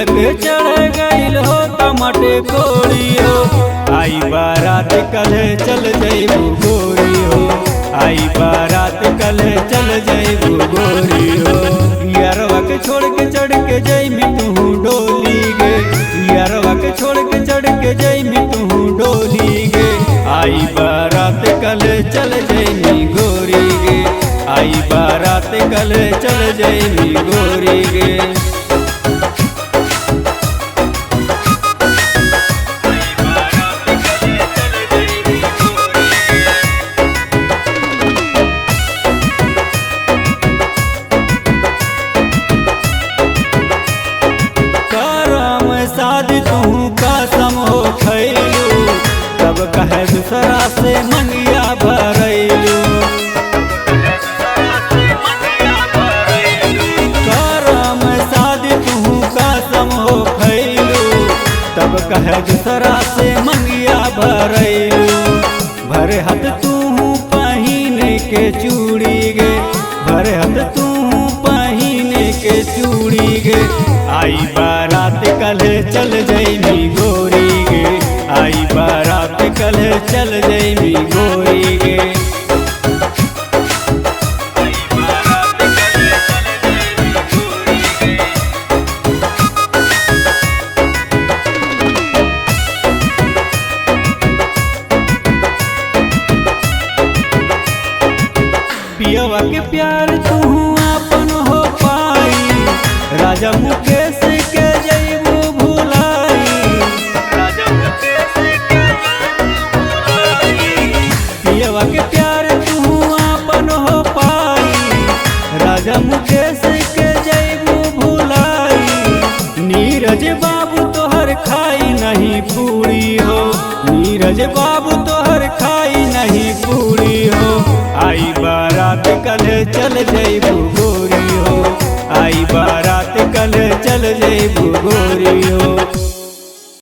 तिलक चढ़ गईल हो टमाटे कोड़ी हो। आई बारात कल चल जइबू गोरी हो। आई बारात कल चल जइबू गोरी हो। यारवा के छोड़ के चढ़ के जइमी तू डोली गे। यारवा के छोड़ के चढ़ के जइमी तू डोली गे। आई बारात कल चल जइमी गोरी गे। आई बारात कल चल जइमी गोरी गे। शादी तू कसम हो खैलू तब कहे दूसरा से मंगिया भरैलू। करम शादी तू कसम हो खैलू तब कहे दूसरा से मंगिया भरैलू। भरे हाथ तू पहिन के चूड़ी गे। भरे हाथ तू पहिन के चूड़ी गे। आई बारात कल चल जइमी गोरी गे। आई बारात कल चल जइमी गोरी गे। पियवा के प्यार तू अपन हो पाई। राजा मुकेश के जइबू भुलाई। राजा मुकेश के पियवा के प्यार तू अपन हो पाई। राजा मुकेश के जइबू भुलाई। नीरज बाबू तोहर खाई नहीं पूरी हो। नीरज बाबू तोहर खाई नहीं पूरी हो। आई बारात कल चल जइबू गोरी हो। आई बारात कल चल जइबू गोरी।